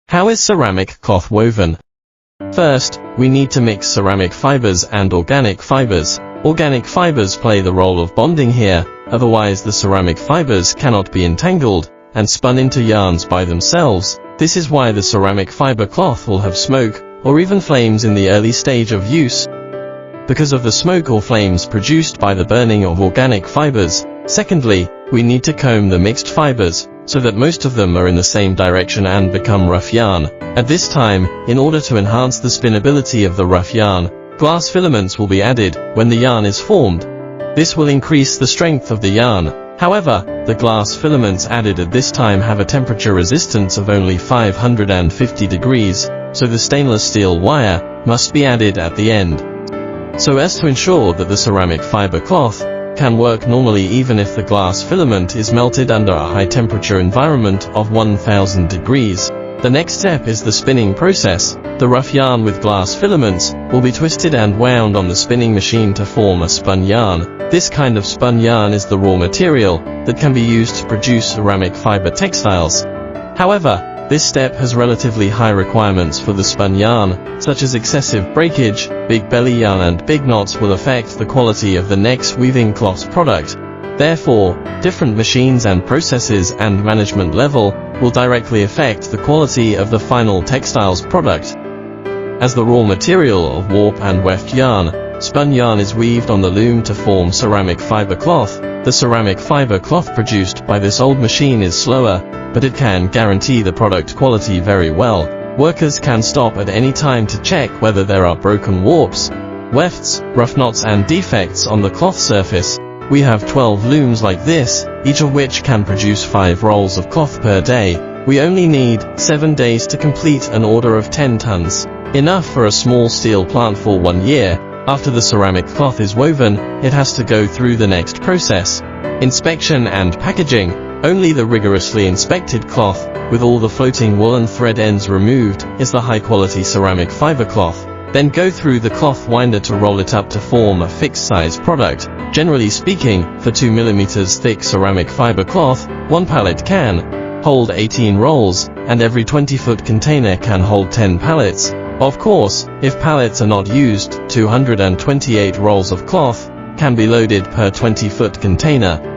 How is ceramic cloth woven? First, we need to mix ceramic fibers and organic fibers. Organic fibers play the role of bonding here, otherwise the ceramic fibers cannot be entangled and spun into yarns by themselves. This is why the ceramic fiber cloth will have smoke or even flames in the early stage of use, because of the smoke or flames produced by the burning of organic fibers. Secondly, we need to comb the mixed fibers so that most of them are in the same direction and become rough yarn. At this time, in order to enhance the spinnability of the rough yarn, glass filaments will be added when the yarn is formed. This will increase the strength of the yarn. However, the glass filaments added at this time have a temperature resistance of only 550 degrees, so the stainless steel wire must be added at the end, so as to ensure that the ceramic fiber cloth can work normally even if the glass filament is melted under a high temperature environment of 1000 degrees. The next step is the spinning process. The rough yarn with glass filaments will be twisted and wound on the spinning machine to form a spun yarn. This kind of spun yarn is the raw material that can be used to produce ceramic fiber textiles. However, this step has relatively high requirements for the spun yarn, such as excessive breakage, big belly yarn and big knots will affect the quality of the next weaving cloths product. Therefore, different machines and processes and management level will directly affect the quality of the final textiles product. As the raw material of warp and weft yarn, spun yarn is weaved on the loom to form ceramic fiber cloth. The ceramic fiber cloth produced by this old machine is slower, but it can guarantee the product quality very well. Workers can stop at any time to check whether there are broken warps, wefts, rough knots and defects on the cloth surface. We have 12 looms like this, each of which can produce 5 rolls of cloth per day. We only need 7 days to complete an order of 10 tons, enough for a small steel plant for 1 year. After the ceramic cloth is woven, it has to go through the next process: inspection and packaging. Only the rigorously inspected cloth, with all the floating woolen thread ends removed, is the high-quality ceramic fiber cloth. Then go through the cloth winder to roll it up to form a fixed-size product. Generally speaking, for 2 mm thick ceramic fiber cloth, 1 pallet can hold 18 rolls, and every 20-foot container can hold 10 pallets. Of course, if pallets are not used, 228 rolls of cloth can be loaded per 20-foot container.